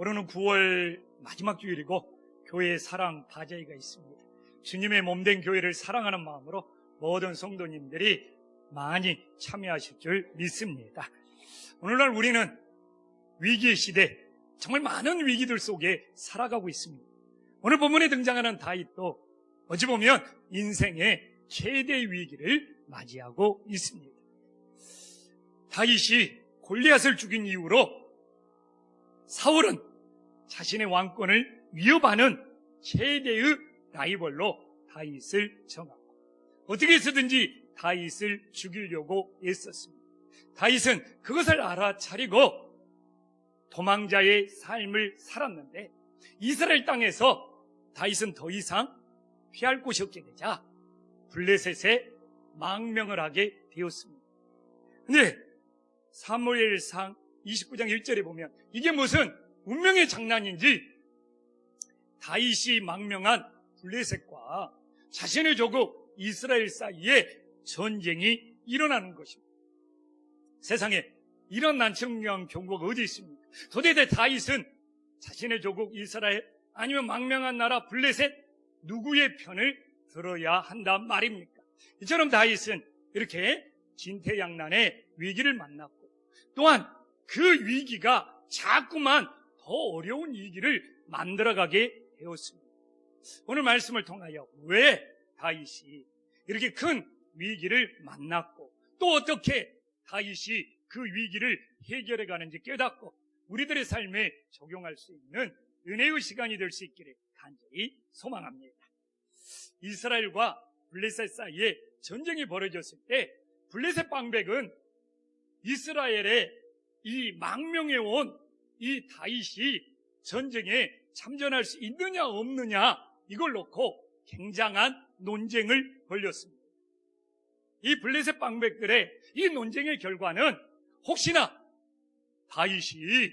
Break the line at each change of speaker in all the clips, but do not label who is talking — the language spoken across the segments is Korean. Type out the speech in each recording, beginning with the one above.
오늘은 9월 마지막 주일이고 교회의 사랑 바자회가 있습니다. 주님의 몸된 교회를 사랑하는 마음으로 모든 성도님들이 많이 참여하실 줄 믿습니다. 오늘날 우리는 위기의 시대, 정말 많은 위기들 속에 살아가고 있습니다. 오늘 본문에 등장하는 다윗도 어찌 보면 인생의 최대의 위기를 맞이하고 있습니다. 다윗이 골리앗을 죽인 이후로 사울은 자신의 왕권을 위협하는 최대의 라이벌로 다윗을 정하고 어떻게 해서든지 다윗을 죽이려고 애썼습니다. 다윗은 그것을 알아차리고 도망자의 삶을 살았는데 이스라엘 땅에서 다윗은 더 이상 피할 곳이 없게 되자 블레셋에 망명을 하게 되었습니다. 근데 사무엘상 29장 1절에 보면 이게 무슨 운명의 장난인지 다윗이 망명한 블레셋과 자신의 조국 이스라엘 사이에 전쟁이 일어나는 것입니다. 세상에 이런 난처한 경고가 어디 있습니까? 도대체 다윗은 자신의 조국 이스라엘 아니면 망명한 나라 블레셋 누구의 편을 들어야 한단 말입니까? 이처럼 다윗은 이렇게 진퇴양난의 위기를 만났고 또한 그 위기가 자꾸만 더 어려운 위기를 만들어가게 되었습니다. 오늘 말씀을 통하여 왜 다윗이 이렇게 큰 위기를 만났고 또 어떻게 다윗이 그 위기를 해결해 가는지 깨닫고 우리들의 삶에 적용할 수 있는 은혜의 시간이 될 수 있기를 간절히 소망합니다. 이스라엘과 블레셋 사이에 전쟁이 벌어졌을 때 블레셋 방백은 이스라엘의 이 망명해 온 이 다윗이 전쟁에 참전할 수 있느냐 없느냐 이걸 놓고 굉장한 논쟁을 벌였습니다. 이 블레셋 방백들의 이 논쟁의 결과는 혹시나 다윗이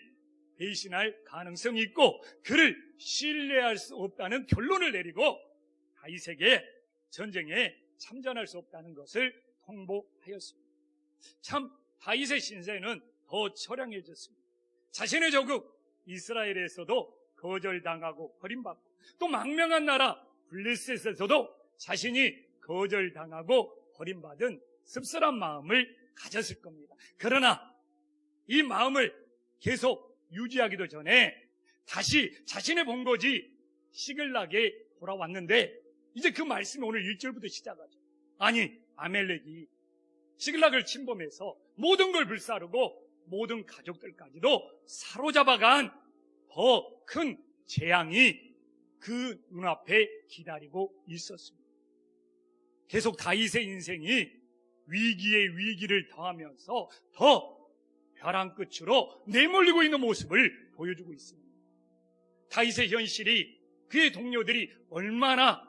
배신할 가능성이 있고 그를 신뢰할 수 없다는 결론을 내리고 다윗에게 전쟁에 참전할 수 없다는 것을 통보하였습니다. 참 다윗의 신세는 더 처량해졌습니다. 자신의 조국 이스라엘에서도 거절당하고 버림받고 또 망명한 나라 블레셋에서도 자신이 거절당하고 버림받은 씁쓸한 마음을 가졌을 겁니다. 그러나 이 마음을 계속 유지하기도 전에 다시 자신의 본거지 시글락에 돌아왔는데 이제 그 말씀이 오늘 1절부터 시작하죠. 아니 아멜렉이 시글락을 침범해서 모든 걸 불사르고 모든 가족들까지도 사로잡아간 더 큰 재앙이 그 눈앞에 기다리고 있었습니다. 계속 다윗의 인생이 위기에 위기를 더하면서 더 벼랑 끝으로 내몰리고 있는 모습을 보여주고 있습니다. 다윗의 현실이 그의 동료들이 얼마나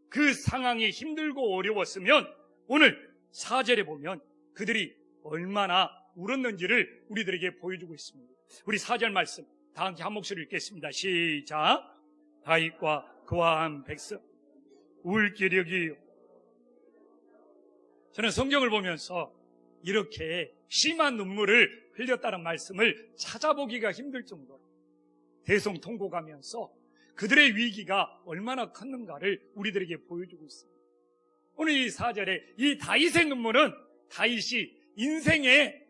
그 상황이 힘들고 어려웠으면 오늘 4절에 보면 그들이 얼마나 울었는지를 우리들에게 보여주고 있습니다. 우리 4절 말씀 다 함께 한 목소리 읽겠습니다. 시작. 다윗과 그와 한 백성 울 기력이요. 저는 성경을 보면서 이렇게 심한 눈물을 흘렸다는 말씀을 찾아보기가 힘들 정도로 대성통곡하면서 그들의 위기가 얼마나 컸는가를 우리들에게 보여주고 있습니다. 오늘 이 4절에 이 다윗의 눈물은 다윗이 인생에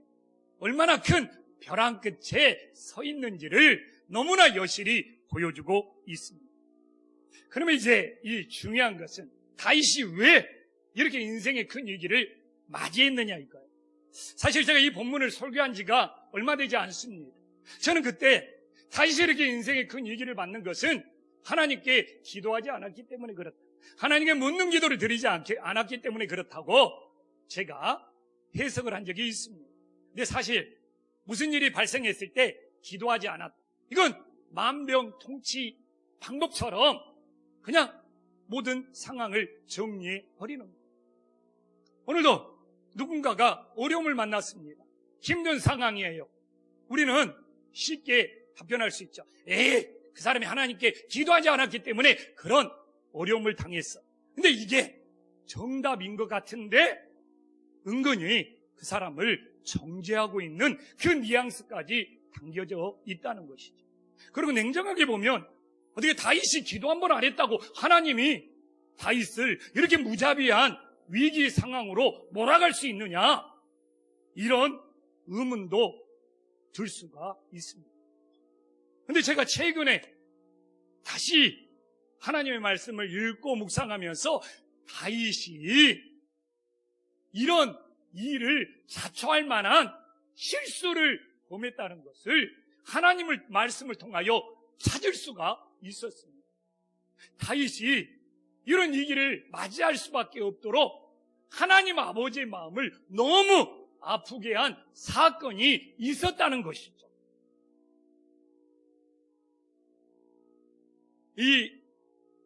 얼마나 큰 벼랑 끝에 서 있는지를 너무나 여실히 보여주고 있습니다. 그러면 이제 이 중요한 것은 다윗이 왜 이렇게 인생의 큰 위기를 맞이했느냐 이거예요. 사실 제가 이 본문을 설교한 지가 얼마 되지 않습니다. 저는 그때 다윗이 이렇게 인생의 큰 위기를 맞는 것은 하나님께 기도하지 않았기 때문에 그렇다. 하나님께 묻는 기도를 드리지 않았기 때문에 그렇다고 제가 해석을 한 적이 있습니다. 근데 사실 무슨 일이 발생했을 때 기도하지 않았다. 이건 만병통치 방법처럼 그냥 모든 상황을 정리해 버리는 거예요. 오늘도 누군가가 어려움을 만났습니다. 힘든 상황이에요. 우리는 쉽게 답변할 수 있죠. 그 사람이 하나님께 기도하지 않았기 때문에 그런 어려움을 당했어. 근데 이게 정답인 것 같은데 은근히 그 사람을 정죄하고 있는 그 뉘앙스까지 담겨져 있다는 것이죠. 그리고 냉정하게 보면 어떻게 다윗이 기도 한 번 안 했다고 하나님이 다윗을 이렇게 무자비한 위기 상황으로 몰아갈 수 있느냐, 이런 의문도 들 수가 있습니다. 그런데 제가 최근에 다시 하나님의 말씀을 읽고 묵상하면서 다윗이 이런 일을 자초할 만한 실수를 범했다는 것을 하나님의 말씀을 통하여 찾을 수가 있었습니다. 다윗이 이런 위기를 맞이할 수밖에 없도록 하나님 아버지의 마음을 너무 아프게 한 사건이 있었다는 것이죠. 이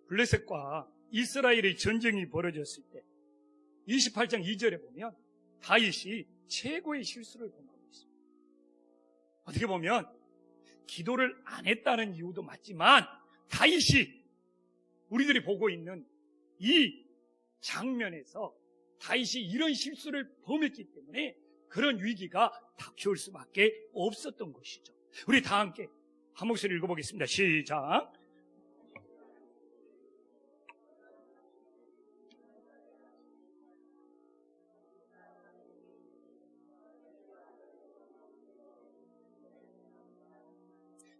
블레셋과 이스라엘의 전쟁이 벌어졌을 때 28장 2절에 보면 다윗이 최고의 실수를 범하고 있습니다. 어떻게 보면 기도를 안 했다는 이유도 맞지만 다윗이 우리들이 보고 있는 이 장면에서 다윗이 이런 실수를 범했기 때문에 그런 위기가 닥쳐올 수밖에 없었던 것이죠. 우리 다 함께 한 목소리 읽어보겠습니다. 시작.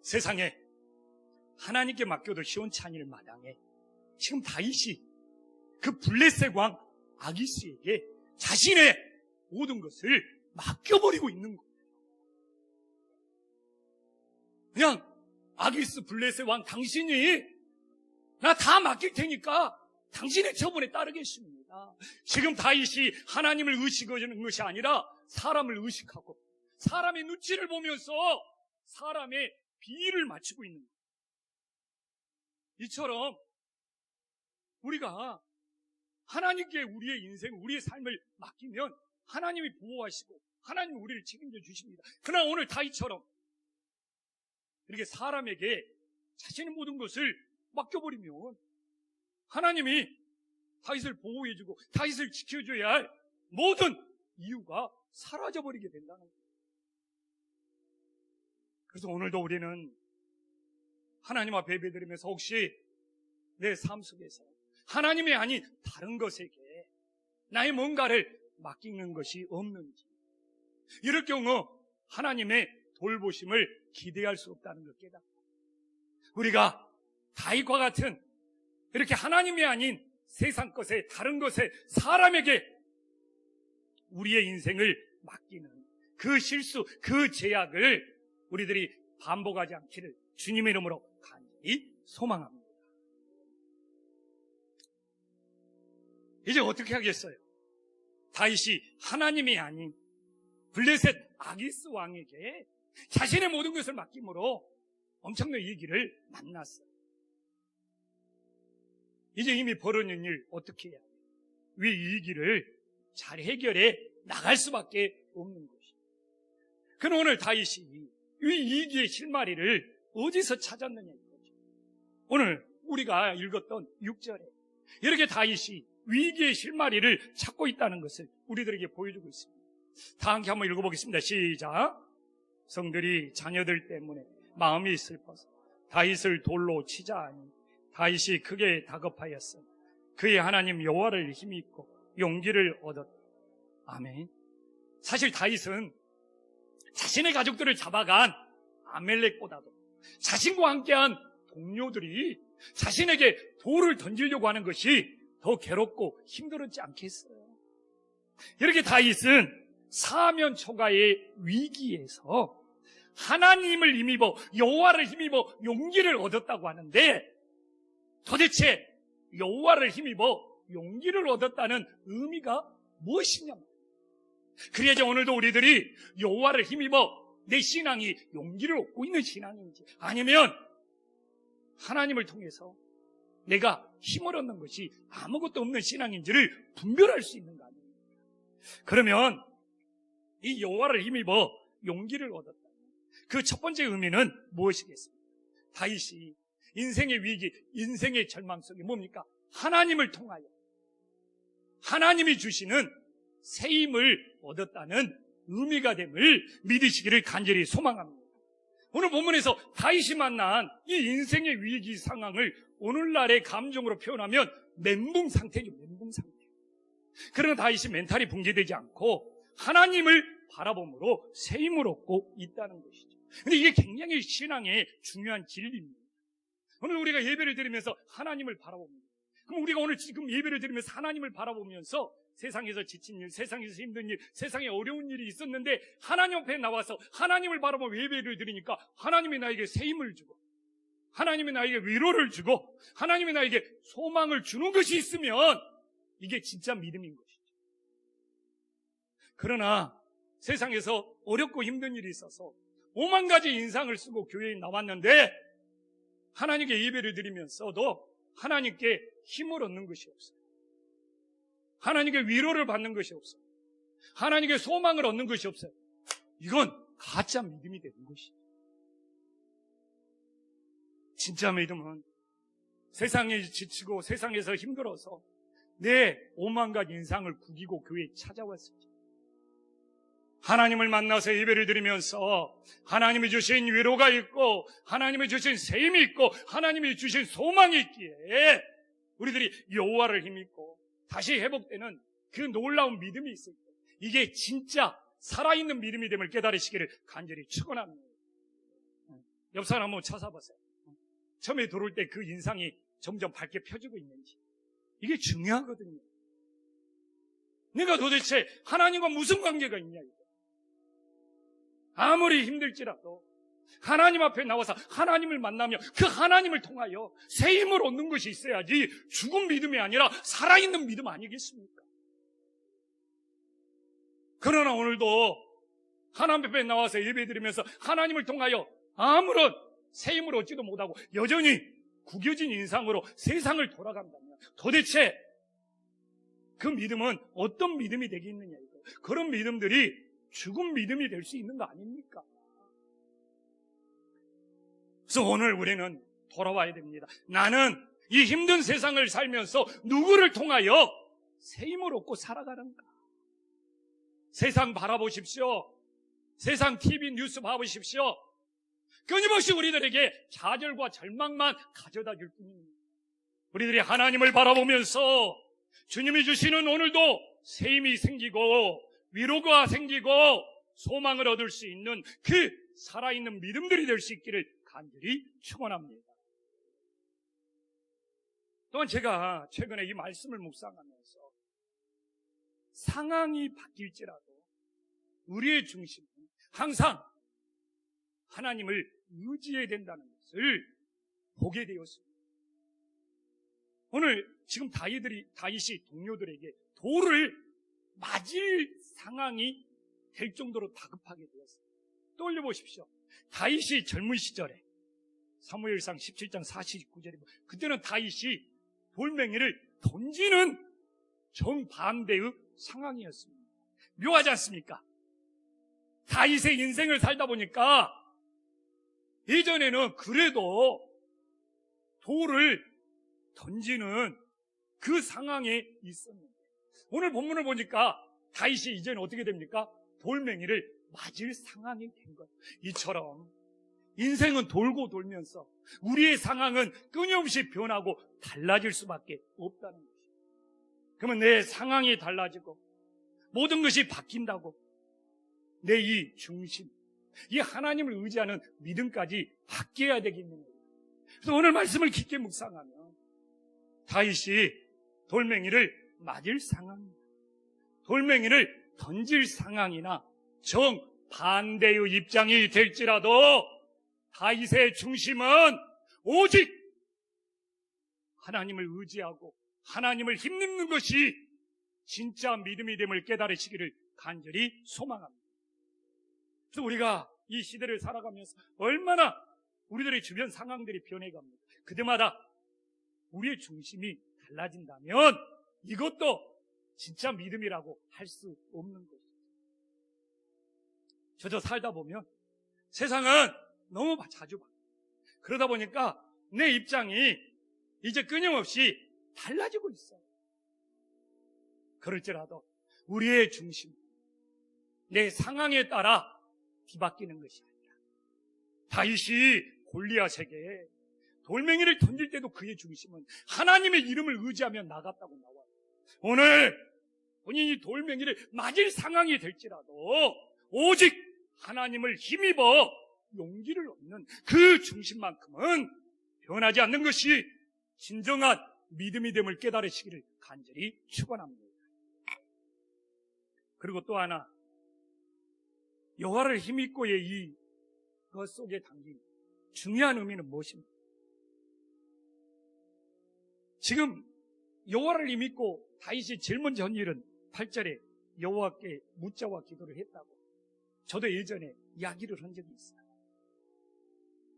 세상에 하나님께 맡겨도 시원찮을 마당에 지금 다윗이 그 블레셋 왕 아기스에게 자신의 모든 것을 맡겨버리고 있는 거예요. 그냥 아기스 블레셋 왕, 당신이 나 다 맡길 테니까 당신의 처분에 따르겠습니다. 지금 다윗이 하나님을 의식하는 것이 아니라 사람을 의식하고 사람의 눈치를 보면서 사람의 비위를 맞추고 있는 거예요. 이처럼 우리가 하나님께 우리의 인생, 우리의 삶을 맡기면 하나님이 보호하시고 하나님이 우리를 책임져 주십니다. 그러나 오늘 다윗처럼 이렇게 사람에게 자신의 모든 것을 맡겨버리면 하나님이 다윗을 보호해주고 다윗을 지켜줘야 할 모든 이유가 사라져버리게 된다는 거예요. 그래서 오늘도 우리는 하나님 앞에 예배드리면서 혹시 내 삶 속에서 하나님이 아닌 다른 것에게 나의 뭔가를 맡기는 것이 없는지, 이럴 경우 하나님의 돌보심을 기대할 수 없다는 걸 깨닫고 우리가 다윗과 같은 이렇게 하나님이 아닌 세상 것에, 다른 것에, 사람에게 우리의 인생을 맡기는 그 실수, 그 죄악을 우리들이 반복하지 않기를 주님의 이름으로 간절히 소망합니다. 이제 어떻게 하겠어요? 다윗이 하나님이 아닌 블레셋 아기스 왕에게 자신의 모든 것을 맡김으로 엄청난 위기를 만났어요. 이제 이미 벌어진 일 어떻게 해야 돼요? 이 위기를 잘 해결해 나갈 수밖에 없는 것이죠. 그럼 오늘 다윗이 이 위기의 실마리를 어디서 찾았느냐 이거죠. 오늘 우리가 읽었던 6절에 이렇게 다윗이 위기의 실마리를 찾고 있다는 것을 우리들에게 보여주고 있습니다. 다 함께 한번 읽어보겠습니다. 시작. 성들이 자녀들 때문에 마음이 슬퍼서 다윗을 돌로 치자 하니 다윗이 크게 다급하였어. 그의 하나님 여호와를 힘입고 용기를 얻었다. 아멘. 사실 다윗은 자신의 가족들을 잡아간 아멜렉보다도 자신과 함께한 동료들이 자신에게 돌을 던지려고 하는 것이 더 괴롭고 힘들었지 않겠어요? 이렇게 다윗은 사면 초가의 위기에서 하나님을 힘입어 여호와를 힘입어 용기를 얻었다고 하는데 도대체 여호와를 힘입어 용기를 얻었다는 의미가 무엇이냐? 그래야지 오늘도 우리들이 여호와를 힘입어 내 신앙이 용기를 얻고 있는 신앙인지 아니면 하나님을 통해서 내가 힘을 얻는 것이 아무것도 없는 신앙인지를 분별할 수 있는 거 아닙니까? 그러면 이 여호와를 힘입어 용기를 얻었다. 그 첫 번째 의미는 무엇이겠습니까? 다윗이 인생의 위기, 인생의 절망 속에 뭡니까? 하나님을 통하여 하나님이 주시는 새 힘을 얻었다는 의미가 됨을 믿으시기를 간절히 소망합니다. 오늘 본문에서 다윗이 만난 이 인생의 위기 상황을 오늘날의 감정으로 표현하면 멘붕 상태죠. 멘붕 상태. 그러나 다윗이 멘탈이 붕괴되지 않고 하나님을 바라봄으로 새 힘을 얻고 있다는 것이죠. 근데 이게 굉장히 신앙의 중요한 진리입니다. 오늘 우리가 예배를 드리면서 하나님을 바라봅니다. 그럼 우리가 오늘 지금 예배를 드리면서 하나님을 바라보면서 세상에서 지친 일, 세상에서 힘든 일, 세상에 어려운 일이 있었는데 하나님 앞에 나와서 하나님을 바라보며 예배를 드리니까 하나님이 나에게 새 힘을 주고 하나님이 나에게 위로를 주고 하나님이 나에게 소망을 주는 것이 있으면 이게 진짜 믿음인 것이죠. 그러나 세상에서 어렵고 힘든 일이 있어서 5만 가지 인상을 쓰고 교회에 나왔는데 하나님께 예배를 드리면서도 하나님께 힘을 얻는 것이 없어요. 하나님께 위로를 받는 것이 없어요. 하나님께 소망을 얻는 것이 없어요. 이건 가짜 믿음이 되는 것이죠. 진짜 믿음은 세상에 지치고 세상에서 힘들어서 내 5만 가지 인상을 구기고 교회에 찾아왔을 때 하나님을 만나서 예배를 드리면서 하나님이 주신 위로가 있고 하나님이 주신 새 힘이 있고 하나님이 주신 소망이 있기에 우리들이 여호와를 힘입고 다시 회복되는 그 놀라운 믿음이 있을 때 이게 진짜 살아있는 믿음이 됨을 깨달으시기를 간절히 축원합니다. 옆 사람 한번 찾아보세요. 처음에 들어올 때 그 인상이 점점 밝게 펴지고 있는지 이게 중요하거든요. 내가 도대체 하나님과 무슨 관계가 있냐 이거. 아무리 힘들지라도 하나님 앞에 나와서 하나님을 만나며 그 하나님을 통하여 새 힘을 얻는 것이 있어야지 죽은 믿음이 아니라 살아있는 믿음 아니겠습니까? 그러나 오늘도 하나님 앞에 나와서 예배드리면서 하나님을 통하여 아무런 새 힘을 얻지도 못하고 여전히 구겨진 인상으로 세상을 돌아간다면 도대체 그 믿음은 어떤 믿음이 되겠느냐 이거. 그런 믿음들이 죽은 믿음이 될 수 있는 거 아닙니까? 그래서 오늘 우리는 돌아와야 됩니다. 나는 이 힘든 세상을 살면서 누구를 통하여 새 힘을 얻고 살아가는가? 세상 바라보십시오. 세상 TV 뉴스 봐보십시오. 끊임없이 우리들에게 좌절과 절망만 가져다 줄 뿐입니다. 우리들이 하나님을 바라보면서 주님이 주시는 오늘도 새 힘이 생기고 위로가 생기고 소망을 얻을 수 있는 그 살아있는 믿음들이 될 수 있기를 간절히 축원합니다. 또한 제가 최근에 이 말씀을 묵상하면서 상황이 바뀔지라도 우리의 중심은 항상 하나님을 의지해야 된다는 것을 보게 되었습니다. 오늘 지금 다윗이 동료들에게 돌을 맞을 상황이 될 정도로 다급하게 되었습니다. 떠올려 보십시오. 다윗이 젊은 시절에 사무엘상 17장 49절에 그때는 다윗이 돌멩이를 던지는 정반대의 상황이었습니다. 묘하지 않습니까? 다윗의 인생을 살다 보니까 예전에는 그래도 돌을 던지는 그 상황에 있었는데 오늘 본문을 보니까 다윗이 이제는 어떻게 됩니까? 돌멩이를 맞을 상황이 된 거예요. 이처럼 인생은 돌고 돌면서 우리의 상황은 끊임없이 변하고 달라질 수밖에 없다는 것이죠. 그러면 내 상황이 달라지고 모든 것이 바뀐다고 내 이 중심, 이 하나님을 의지하는 믿음까지 바뀌어야 되겠느냐. 그래서 오늘 말씀을 깊게 묵상하면 다윗이 돌멩이를 맞을 상황입니다. 돌멩이를 던질 상황이나 정반대의 입장이 될지라도 다윗의 중심은 오직 하나님을 의지하고 하나님을 힘입는 것이 진짜 믿음이 됨을 깨달으시기를 간절히 소망합니다. 그래서 우리가 이 시대를 살아가면서 얼마나 우리들의 주변 상황들이 변해갑니다. 그때마다 우리의 중심이 달라진다면 이것도 진짜 믿음이라고 할 수 없는 것이죠. 저도 살다 보면 세상은 너무 자주 봐. 그러다 보니까 내 입장이 이제 끊임없이 달라지고 있어요. 그럴지라도 우리의 중심, 내 상황에 따라 뒤바뀌는 것이 아니라 다윗이 골리앗에게 돌멩이를 던질 때도 그의 중심은 하나님의 이름을 의지하며 나갔다고 나와요. 오늘 본인이 돌멩이를 맞을 상황이 될지라도 오직 하나님을 힘입어 용기를 얻는 그 중심만큼은 변하지 않는 것이 진정한 믿음이 됨을 깨달으시기를 간절히 축원합니다. 그리고 또 하나, 여호와를 힘입고의 이것 속에 담긴 중요한 의미는 무엇입니까? 지금 여호와를 힘입고 다윗이 제일 먼저 한 일은 8절에 여호와께 묻자와 기도를 했다고 저도 예전에 이야기를 한 적이 있어요.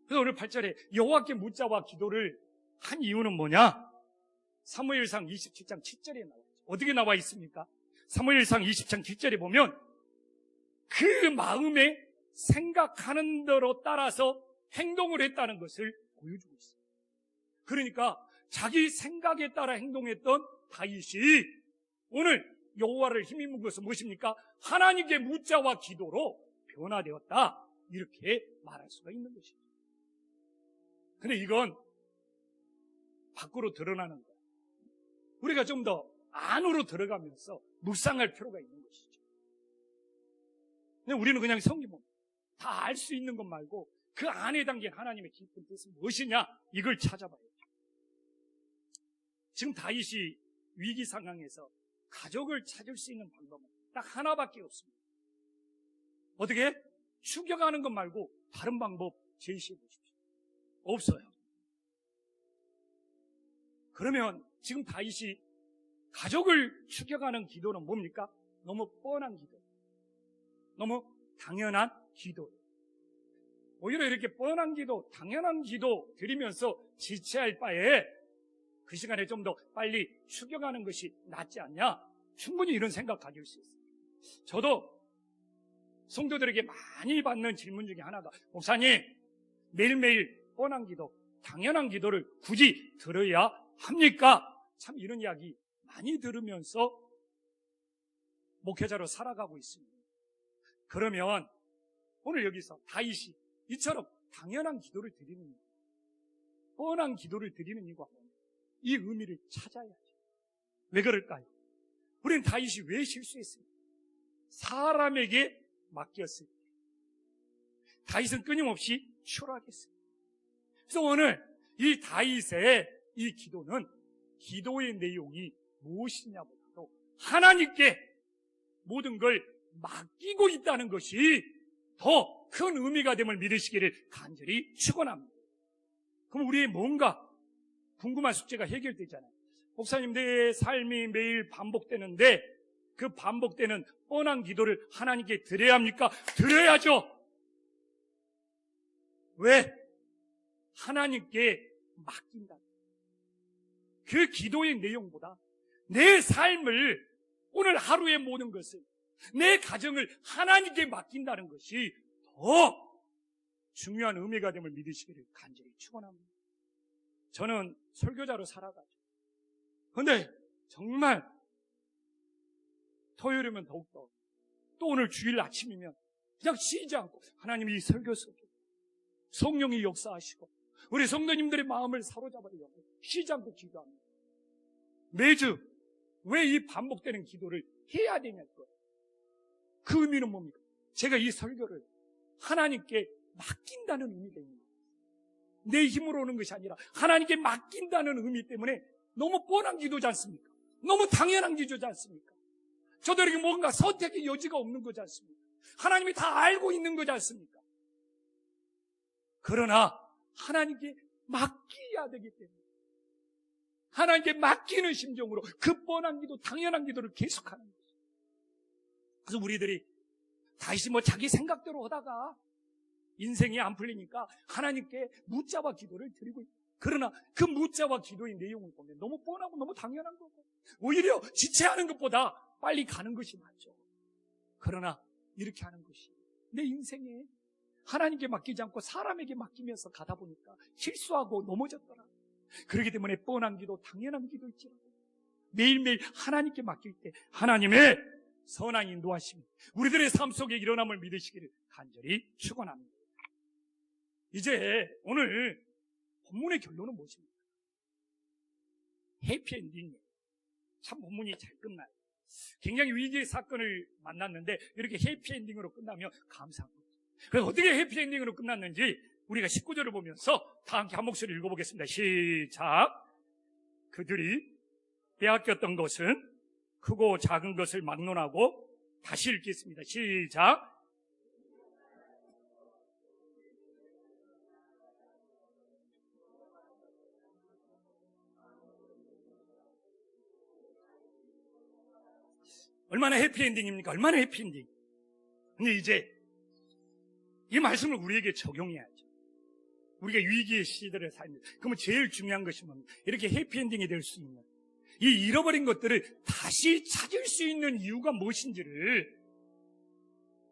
그래서 오늘 8절에 여호와께 묻자와 기도를 한 이유는 뭐냐? 사무엘상 27장 7절에 나와 있죠. 어떻게 나와 있습니까? 사무엘상 20장 7절에 보면 그 마음에 생각하는 대로 따라서 행동을 했다는 것을 보여주고 있어요. 그러니까 자기 생각에 따라 행동했던 다윗이 오늘 여호와를 힘입은 것은 무엇입니까? 하나님께 묻자와 기도로 변화되었다, 이렇게 말할 수가 있는 것이죠. 근데 이건 밖으로 드러나는 거예요. 우리가 좀 더 안으로 들어가면서 묵상할 필요가 있는 것이죠. 근데 우리는 그냥 성경은 다 알 수 있는 것 말고 그 안에 담긴 하나님의 깊은 뜻은 무엇이냐, 이걸 찾아봐야죠. 지금 다윗이 위기 상황에서 가족을 찾을 수 있는 방법은 딱 하나밖에 없습니다. 어떻게? 추격하는 것 말고 다른 방법 제시해 보십시오. 없어요. 그러면 지금 다윗이 가족을 추격하는 기도는 뭡니까? 너무 뻔한 기도, 너무 당연한 기도. 오히려 이렇게 뻔한 기도, 당연한 기도 드리면서 지체할 바에 그 시간에 좀 더 빨리 추격하는 것이 낫지 않냐? 충분히 이런 생각 가질 수 있어요. 저도 성도들에게 많이 받는 질문 중에 하나가, 목사님, 매일매일 뻔한 기도, 당연한 기도를 굳이 들어야 합니까? 참 이런 이야기 많이 들으면서 목회자로 살아가고 있습니다. 그러면 오늘 여기서 다윗이 이처럼 당연한 기도를 드리는 이유, 뻔한 기도를 드리는 이유가 뭐냐? 이 의미를 찾아야죠. 왜 그럴까요? 우리는 다윗이 왜 실수했습니까? 사람에게 맡겼을 때 다윗은 끊임없이 추락했습니다. 그래서 오늘 이 다윗의 이 기도는 기도의 내용이 무엇이냐보다도 하나님께 모든 걸 맡기고 있다는 것이 더 큰 의미가 됨을 믿으시기를 간절히 축원합니다. 그럼 우리의 뭔가 궁금한 숙제가 해결되잖아요. 목사님, 내 삶이 매일 반복되는데 그 반복되는 뻔한 기도를 하나님께 드려야 합니까? 드려야죠. 왜? 하나님께 맡긴다. 그 기도의 내용보다 내 삶을, 오늘 하루의 모든 것을, 내 가정을 하나님께 맡긴다는 것이 더 중요한 의미가 됨을 믿으시기를 간절히 축원합니다. 저는 설교자로 살아가죠. 그런데 정말 토요일이면 더욱더, 또 오늘 주일 아침이면 그냥 쉬지 않고 하나님이 이 설교 속에 성령이 역사하시고 우리 성도님들의 마음을 사로잡으려고 쉬지 않고 기도합니다. 매주 왜 이 반복되는 기도를 해야 되냐고요. 그 의미는 뭡니까? 제가 이 설교를 하나님께 맡긴다는 의미가 있는 거예요. 내 힘으로 오는 것이 아니라 하나님께 맡긴다는 의미 때문에 너무 뻔한 기도지 않습니까? 너무 당연한 기도지 않습니까? 저들에게 뭔가 선택의 여지가 없는 거지 않습니까? 하나님이 다 알고 있는 거지 않습니까? 그러나 하나님께 맡겨야 되기 때문에 하나님께 맡기는 심정으로 그 뻔한 기도, 당연한 기도를 계속하는 거죠. 그래서 우리들이 다시 자기 생각대로 하다가 인생이 안 풀리니까 하나님께 묻자와 기도를 드리고 있다. 그러나 그 묻자와 기도의 내용을 보면 너무 뻔하고 너무 당연한 거고 오히려 지체하는 것보다 빨리 가는 것이 낫죠. 그러나 이렇게 하는 것이 내 인생에 하나님께 맡기지 않고 사람에게 맡기면서 가다 보니까 실수하고 넘어졌더라. 그렇기 때문에 뻔한 기도, 당연한 기도일지라도 매일매일 하나님께 맡길 때 하나님의 선한 인도하심이 우리들의 삶 속에 일어남을 믿으시기를 간절히 축원합니다. 이제 오늘 본문의 결론은 무엇입니까? 해피엔딩이에요. 참 본문이 잘 끝나요. 굉장히 위기의 사건을 만났는데 이렇게 해피엔딩으로 끝나면 감사한 거죠. 그래서 어떻게 해피엔딩으로 끝났는지 우리가 19절을 보면서 다 함께 한 목소리 읽어보겠습니다. 시작. 그들이 빼앗겼던 것은 크고 작은 것을 막론하고, 다시 읽겠습니다. 시작. 얼마나 해피엔딩입니까? 얼마나 해피엔딩. 근데 이제 이 말씀을 우리에게 적용해야죠. 우리가 위기의 시대를 살면, 그러면 제일 중요한 것이 뭡니까? 이렇게 해피엔딩이 될 수 있는, 이 잃어버린 것들을 다시 찾을 수 있는 이유가 무엇인지를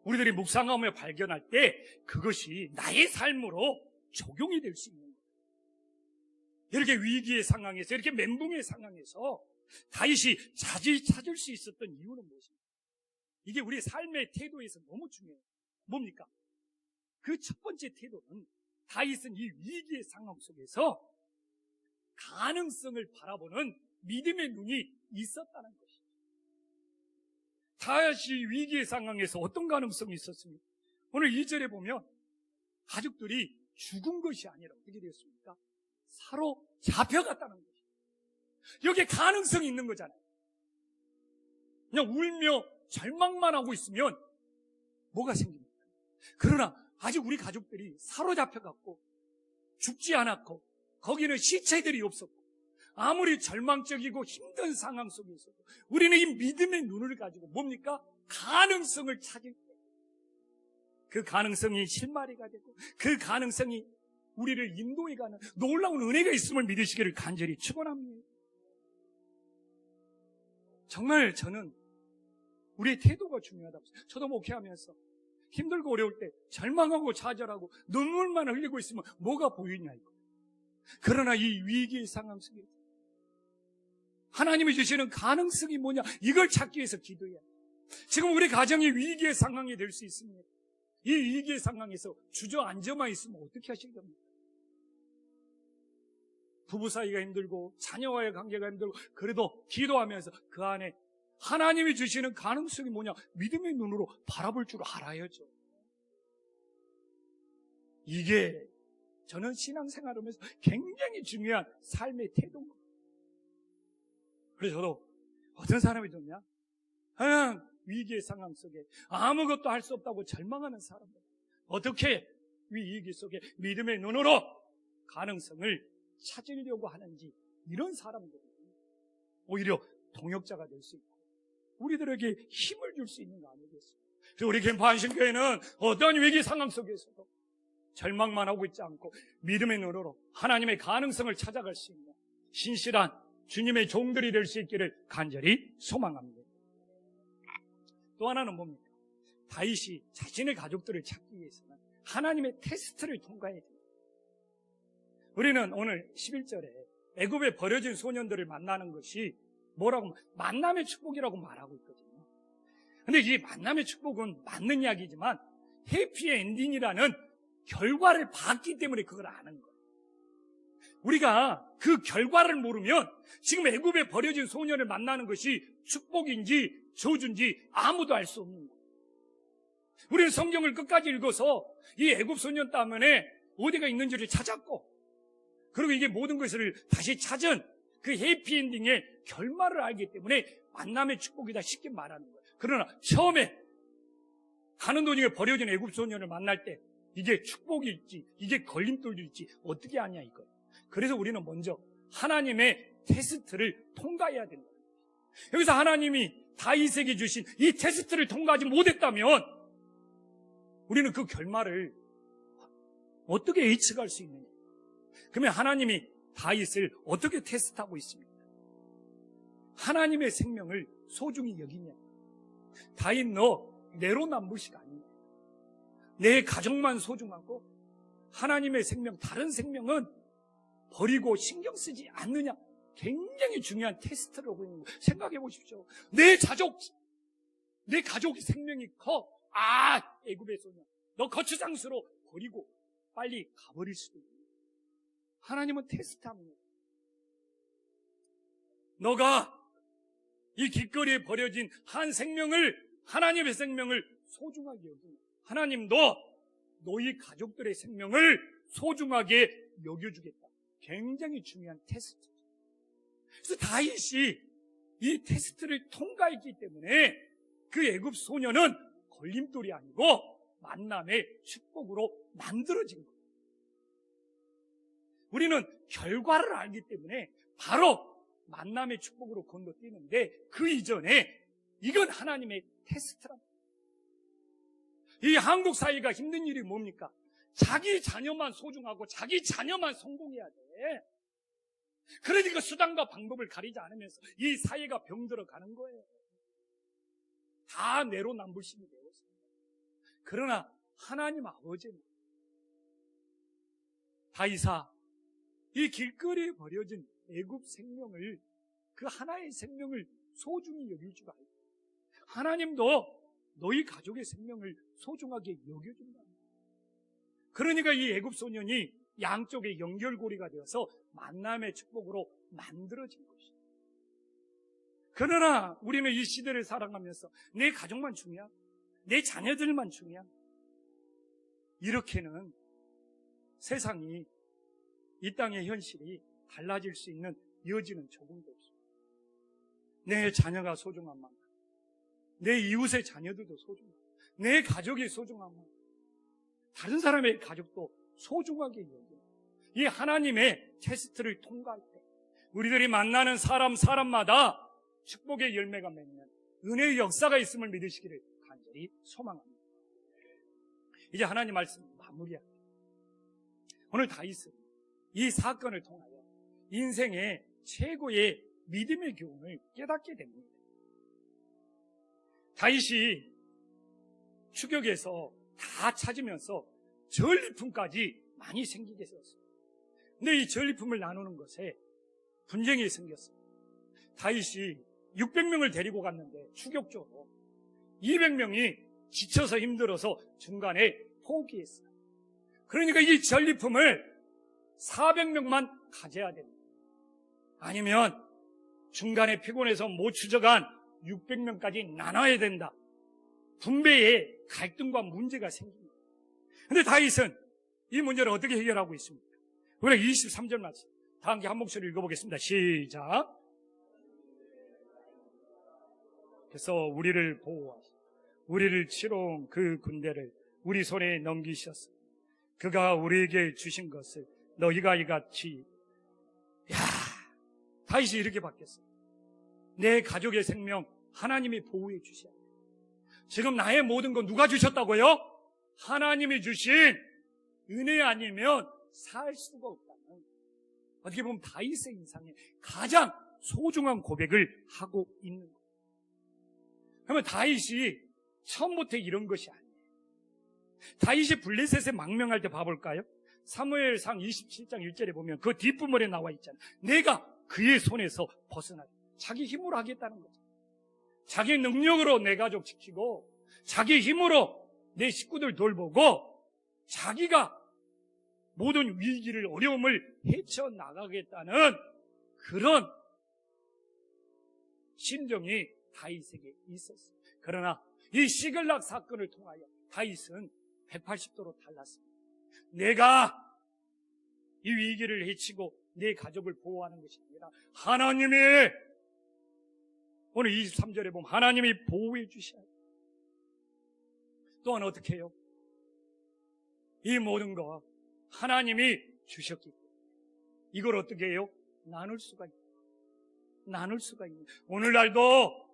우리들이 묵상하며 발견할 때 그것이 나의 삶으로 적용이 될 수 있는 거예요. 이렇게 위기의 상황에서, 이렇게 멘붕의 상황에서 다윗이 자주 찾을 수 있었던 이유는 무엇입니까? 이게 우리 삶의 태도에서 너무 중요해요. 뭡니까? 그 첫 번째 태도는 다윗은 이 위기의 상황 속에서 가능성을 바라보는 믿음의 눈이 있었다는 것이죠. 다윗이 위기의 상황에서 어떤 가능성이 있었습니까? 오늘 2절에 보면 가족들이 죽은 것이 아니라 어떻게 되었습니까? 사로잡혀갔다는 것이죠. 여기에 가능성이 있는 거잖아요. 그냥 울며 절망만 하고 있으면 뭐가 생깁니까? 그러나 아직 우리 가족들이 사로잡혀갔고 죽지 않았고 거기는 시체들이 없었고 아무리 절망적이고 힘든 상황 속에서도 우리는 이 믿음의 눈을 가지고 뭡니까? 가능성을 찾을 때 그 가능성이 실마리가 되고 그 가능성이 우리를 인도해가는 놀라운 은혜가 있음을 믿으시기를 간절히 축원합니다. 정말 저는 우리의 태도가 중요하다고. 저도 목회하면서 힘들고 어려울 때 절망하고 좌절하고 눈물만 흘리고 있으면 뭐가 보이냐 이거. 그러나 이 위기의 상황 속에서 하나님이 주시는 가능성이 뭐냐, 이걸 찾기 위해서 기도해야 해요. 지금 우리 가정이 위기의 상황이 될 수 있습니다. 이 위기의 상황에서 주저앉아만 있으면 어떻게 하실 겁니까? 부부 사이가 힘들고 자녀와의 관계가 힘들고 그래도 기도하면서 그 안에 하나님이 주시는 가능성이 뭐냐, 믿음의 눈으로 바라볼 줄 알아야죠. 이게 저는 신앙생활을 하면서 굉장히 중요한 삶의 태도인 거예요. 그래서 저도 어떤 사람이 좋냐? 그냥 위기의 상황 속에 아무것도 할 수 없다고 절망하는 사람들, 어떻게 위기 속에 믿음의 눈으로 가능성을 찾으려고 하는지, 이런 사람들이 오히려 동역자가 될 수 있고 우리들에게 힘을 줄 수 있는 거 아니겠어요? 그래서 우리 캠프 한신교회는 어떤 위기 상황 속에서도 절망만 하고 있지 않고 믿음의 눈으로 하나님의 가능성을 찾아갈 수 있는 신실한 주님의 종들이 될 수 있기를 간절히 소망합니다. 또 하나는 뭡니까? 다윗이 자신의 가족들을 찾기 위해서는 하나님의 테스트를 통과해야 됩니다. 우리는 오늘 11절에 애굽에 버려진 소년들을 만나는 것이 뭐라고, 만남의 축복이라고 말하고 있거든요. 근데 이 만남의 축복은 맞는 이야기지만 해피엔딩이라는 결과를 봤기 때문에 그걸 아는 거예요. 우리가 그 결과를 모르면 지금 애굽에 버려진 소년을 만나는 것이 축복인지 저주인지 아무도 알 수 없는 거예요. 우리는 성경을 끝까지 읽어서 이 애굽 소년 때문에 어디가 있는지를 찾았고, 그리고 이게 모든 것을 다시 찾은 그 해피엔딩의 결말을 알기 때문에 만남의 축복이다 쉽게 말하는 거예요. 그러나 처음에 가는 도중에 버려진 애굽 소년을 만날 때 이게 축복일지 이게 걸림돌일지 어떻게 아냐 이거예요. 그래서 우리는 먼저 하나님의 테스트를 통과해야 된다. 여기서 하나님이 다윗에게 주신 이 테스트를 통과하지 못했다면 우리는 그 결말을 어떻게 예측할 수 있느냐. 그러면 하나님이 다윗을 어떻게 테스트하고 있습니까? 하나님의 생명을 소중히 여기냐. 다윗 너 내로남불식 아니냐. 내 가족만 소중하고 하나님의 생명, 다른 생명은 버리고 신경 쓰지 않느냐. 굉장히 중요한 테스트를 하고 있는 거예요. 생각해 보십시오. 내 가족의 생명이 커. 애굽의 소년, 너 거추장스로 버리고 빨리 가버릴 수도 있는 거예요. 하나님은 테스트합니다. 너가 이 길거리에 버려진 한 생명을, 하나님의 생명을 소중하게 여기면 하나님도 너희 가족들의 생명을 소중하게 여겨주겠다. 굉장히 중요한 테스트죠. 그래서 다윗이 이 테스트를 통과했기 때문에 그 애굽 소녀는 걸림돌이 아니고 만남의 축복으로 만들어진 거예요. 우리는 결과를 알기 때문에 바로 만남의 축복으로 건너뛰는데 그 이전에 이건 하나님의 테스트랍니다. 이 한국 사회가 힘든 일이 뭡니까? 자기 자녀만 소중하고 자기 자녀만 성공해야 돼. 그러니까 수단과 방법을 가리지 않으면서 이 사회가 병들어 가는 거예요. 다 내로남불심이 되었습니다. 그러나 하나님 아버지는 다이사 이 길거리에 버려진 애굽 생명을, 그 하나의 생명을 소중히 여길 줄 알고 하나님도 너희 가족의 생명을 소중하게 여겨준다. 그러니까 이 애굽 소년이 양쪽의 연결고리가 되어서 만남의 축복으로 만들어진 것이죠. 그러나 우리는 이 시대를 살아가면서 내 가족만 중요하고 내 자녀들만 중요하고 이렇게는 세상이, 이 땅의 현실이 달라질 수 있는 여지는 조금도 없습니다. 내 자녀가 소중한 만큼, 내 이웃의 자녀들도 소중하고, 내 가족이 소중한 만큼, 다른 사람의 가족도 소중하게 여기는 이 하나님의 테스트를 통과할 때 우리들이 만나는 사람마다 축복의 열매가 맺는 은혜의 역사가 있음을 믿으시기를 간절히 소망합니다. 이제 하나님 말씀 마무리할게요. 오늘 다윗은 이 사건을 통하여 인생의 최고의 믿음의 교훈을 깨닫게 됩니다. 다윗이 추격에서 다 찾으면서 전리품까지 많이 생기게 되었습니다. 근데 이 전리품을 나누는 것에 분쟁이 생겼습니다. 다윗이 600명을 데리고 갔는데 추격적으로 200명이 지쳐서 힘들어서 중간에 포기했어요. 그러니까 이 전리품을 400명만 가져야 됩니다. 아니면 중간에 피곤해서 못 추적한 600명까지 나눠야 된다. 분배에 갈등과 문제가 생깁니다. 그런데 다윗은 이 문제를 어떻게 해결하고 있습니까? 우리가 23절 말씀 다 함께 한 목소리 읽어보겠습니다. 시작. 그래서 우리를 보호하시고 우리를 치러온 그 군대를 우리 손에 넘기셨으니 그가 우리에게 주신 것을 너희가 이같이, 다윗이 이렇게 바뀌었어요. 내 가족의 생명 하나님이 보호해 주셔야 돼요. 지금 나의 모든 건 누가 주셨다고요? 하나님이 주신 은혜 아니면 살 수가 없다는, 어떻게 보면 다윗의 인생에 가장 소중한 고백을 하고 있는 거예요. 그러면 다윗이 처음부터 이런 것이 아니에요. 다윗이 블레셋에 망명할 때 봐볼까요? 사무엘상 27장 1절에 보면 그 뒷부분에 나와 있잖아요. 내가 그의 손에서 벗어나게. 자기 힘으로 하겠다는 거죠. 자기 능력으로 내 가족 지키고 자기 힘으로 내 식구들 돌보고 자기가 모든 위기를, 어려움을 헤쳐나가겠다는 그런 심정이 다윗에게 있었어요. 그러나 이 시글락 사건을 통하여 다윗은 180도로 달랐습니다. 내가 이 위기를 헤치고 내 가족을 보호하는 것이 아니라 하나님이, 오늘 23절에 보면 하나님이 보호해 주셔야 돼요. 또한 어떻게 해요? 이 모든 거 하나님이 주셨기 때문에 이걸 어떻게 해요? 나눌 수가 있어요. 나눌 수가 있는. 오늘날도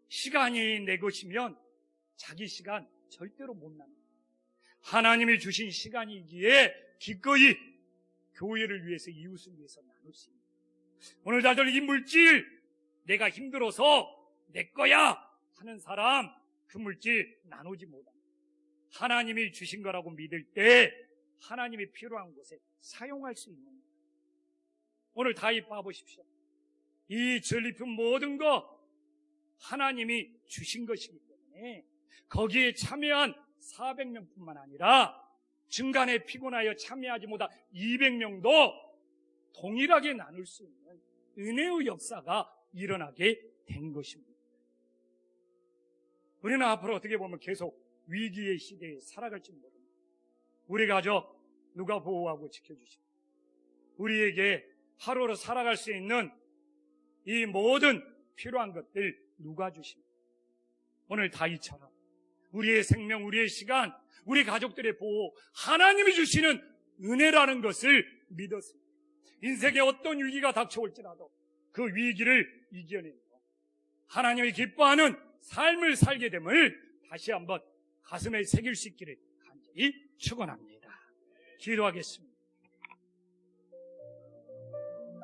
시간이 내 것이면 자기 시간 절대로 못 나눕니다. 하나님이 주신 시간이기에 기꺼이 교회를 위해서, 이웃을 위해서 나눌 수 있는. 오늘날도 이 물질 내가 힘들어서 내 거야 하는 사람, 그 물질 나누지 못합니다. 하나님이 주신 거라고 믿을 때 하나님이 필요한 곳에 사용할 수 있는 거예요. 오늘 다윗 봐보십시오. 이 전리품 모든 거 하나님이 주신 것이기 때문에 거기에 참여한 400명뿐만 아니라 증간에 피곤하여 참여하지 못한 200명도 동일하게 나눌 수 있는 은혜의 역사가 일어나게 된 것입니다. 우리는 앞으로 어떻게 보면 계속 위기의 시대에 살아갈지 모릅니다. 우리 가족 누가 보호하고 지켜주시고, 우리에게 하루로 살아갈 수 있는 이 모든 필요한 것들 누가 주십니까? 오늘 다윗처럼 우리의 생명, 우리의 시간, 우리 가족들의 보호, 하나님이 주시는 은혜라는 것을 믿었습니다. 인생에 어떤 위기가 닥쳐올지라도 그 위기를 이겨내며 하나님이 기뻐하는 삶을 살게 됨을 다시 한번 가슴에 새길 수 있기를 간절히 축원합니다. 기도하겠습니다.